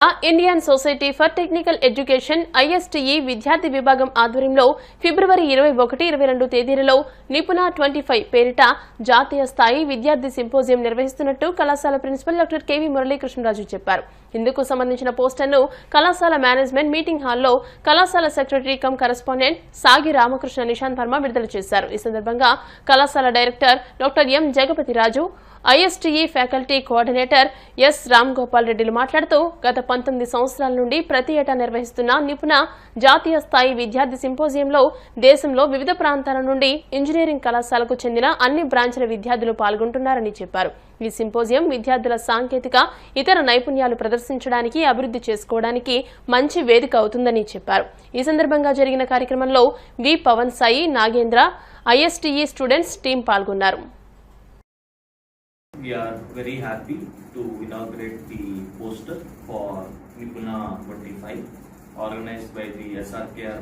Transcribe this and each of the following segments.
Indian society for technical education ISTE విద్యార్థి విభాగం ఆధ్వర్యంలో ఫిబ్రవరి 21-22 తేదీలలో నిపుణ 25 పేరిట జాతీయ స్థాయి విద్యార్థి సింపోజియం నిర్వహిస్తున్నట్టు కళాశాల ప్రిన్సిపల్ డాక్టర్ KV మురళీకృష్ణరాజు చెప్పారు. ఇందుకు సంబంధించిన పోస్టర్ను కళాశాల మేనేజ్మెంట్ మీటింగ్ హాల్లో కళాశాల సెక్రటరీ కమ్ కరెస్పాండెంట్ సాగి రామకృష్ణ నిశాంత్ వర్మ విడుదల చేశారు. ఈ సందర్భంగా కళాశాల director doctor M Jagapathiraju, ISTE faculty coordinator S Ram Gopal రెడ్డిలు మాట్లాడుతూ గత 19 సంవత్సరాల నుండి ప్రతి ఏటా నిర్వహిస్తున్న నిపుణ జాతీయ స్థాయి విద్యార్థి సింపోజియంలో దేశంలో వివిధ ప్రాంతాల నుండి ఇంజనీరింగ్ కళాశాలకు చెందిన అన్ని బ్రాంచ్ల విద్యార్థులు పాల్గొంటున్నారని చెప్పారు. ఈ సింపోజియం విద్యార్థుల సాంకేతిక ఇతర నైపుణ్యాలు ప్రదర్శించడానికి అభివృద్ధి చేసుకోవడానికి మంచి వేదిక అవుతుందని చెప్పారు. ఈ సందర్భంగా జరిగిన కార్యక్రమంలో V Pavan Sai, Nagendra, ISTE students team పాల్గొన్నారు. We are very happy to inaugurate the poster for Nipuna 25 organized by the SRKR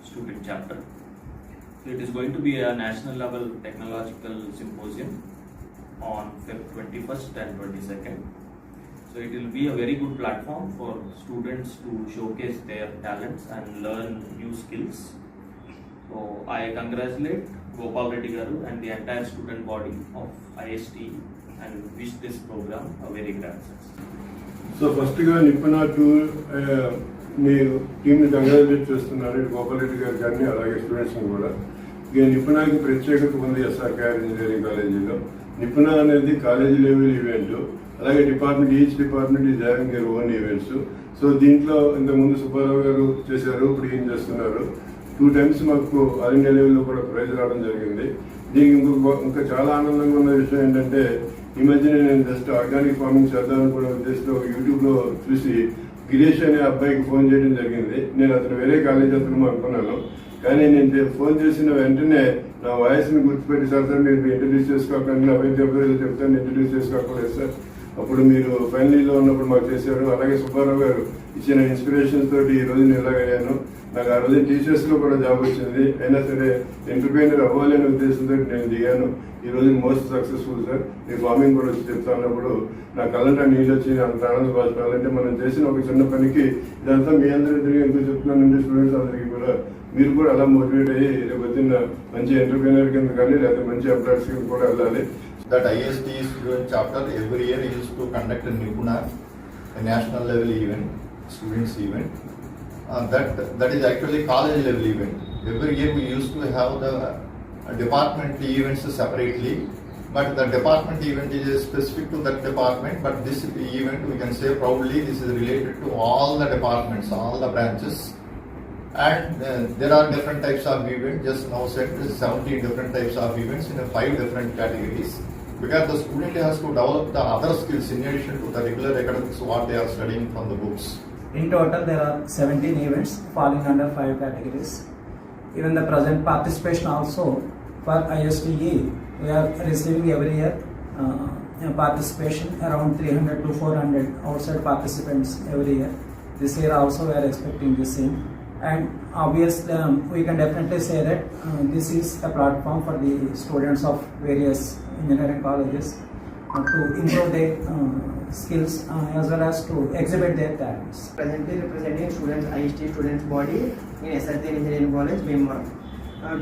student chapter. So it is going to be a national level technological symposium on February 21st and 22nd. So it will be a very good platform for students to showcase their talents and learn new skills. So I congratulate Gopal Reddy Garu and the entire student body of ISTE and wish this program a very grand success. So first గా నిపుణ 2 మీరు team ని congratulate చేస్తున్నారు గోపాల్ రెడ్డి గారు కానీ అలాగే students కూడా. ఇక నిపుణకి ప్రత్యేకత ఉంది SRKR ఇంజనీరింగ్ కాలేజీలో. నిపుణ అనేది కాలేజీ లెవెల్ ఈవెంట్, అలాగే each department is having their own events. So దీంట్లో ఇంతకుముందు సుబ్బారావు గారు చేశారు, ఇప్పుడు ఏం చేస్తున్నారు. 2 times మాకు ఆల్ ఇండియా లెవెల్లో కూడా ప్రైజ్ రావడం జరిగింది. దీనికి ఇంకా చాలా ఆనందంగా ఉన్న విషయం ఏంటంటే, ఈ మధ్య నేను జస్ట్ ఆర్గానిక్ ఫార్మింగ్ చేద్దామని కూడా ఉద్దేశంలో యూట్యూబ్లో చూసి గిరీష్ అనే అబ్బాయికి ఫోన్ చేయడం జరిగింది. నేను అతను వేరే కాలేజ్ అతను అనుకున్నాను, కానీ నేను ఫోన్ చేసిన వెంటనే నా వాయిస్ని గుర్తుపెట్టి, సార్ మీరు ఇంట్రడ్యూస్ చేసుకోకండి, నా వైపు చెప్తాను ఇంట్రడ్యూస్ చేసుకోకూడదు సార్, అప్పుడు మీరు ఫైనల్ ఇయర్లో ఉన్నప్పుడు మాకు చేశారు. అలాగే సుబ్బారావు గారు ఇచ్చిన ఇన్స్పిరేషన్ తోటి ఈ రోజు నేను ఇలాగయ్యాను. నాకు ఆ రోజు టీచర్స్లో కూడా జాబ్ వచ్చింది, అయినా సరే ఎంటర్ప్రైనర్ అవ్వాలి అనే ఉద్దేశంతో నేను దిగాను. ఈ రోజు మోస్ట్ సక్సెస్ఫుల్ సార్. మీ ఫార్మింగ్ కూడా వచ్చి చెప్తా ఉన్నప్పుడు నా కళ్ళంటే నీళ్ళు వచ్చి అంత ఆనందపడాలంటే మనం చేసిన ఒక చిన్న పనికి ఇదంతా మీ అందరి ఎందుకు చెప్తున్నానంటే స్టూడెంట్స్ అందరికీ కూడా మీరు కూడా అలా మోటివేట్ అయ్యి రేపు వచ్చిన మంచి ఎంటర్ప్రైనర్ కింద కానీ లేకపోతే మంచి ఎంప్లాయర్స్ కింద కూడా వెళ్ళాలి. That ISTE student chapter every year used to conduct a Nipuna, a national level event, students event. That is actually college level event. Every year we used to have the department events separately, but the department event is specific to that department. But this event, we can say proudly, this is related to all the departments, all the branches. And there are different types of events. Just now said 17 different types of events in 5 different categories, because the student has to develop the other skills in addition to the regular academics what they are studying from the books. In total there are 17 events falling under 5 categories. Even the present participation also for ISTE, we are receiving every year participation around 300 to 400 outside participants every year. This year also we are expecting the same. And obviously we can definitely say that this is a platform for the students of various engineering colleges to improve their skills as well as to exhibit their talents. Presently representing students, ISTE students body in SRKR Engineering College, Bhimwara.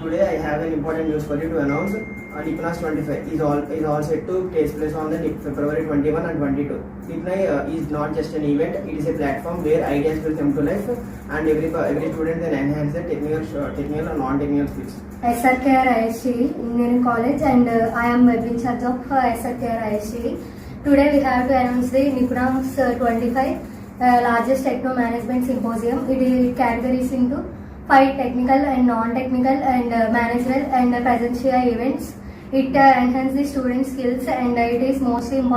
Today I have an important news for you to announce. Nipuna 25 is all set to take place on the February 21 and 22. Nipuna is not just an event; it is a platform where ideas will come to life, and every student can enhance their technical and non-technical skills. SRKR ISTE Engineering College, and I am in charge of SRKR ISTE. Today we have to announce the Nipuna 25 largest techno management symposium. It is categories into 5 technical and non-technical and managerial and presential events. It enhances the student skills, and it is mostly important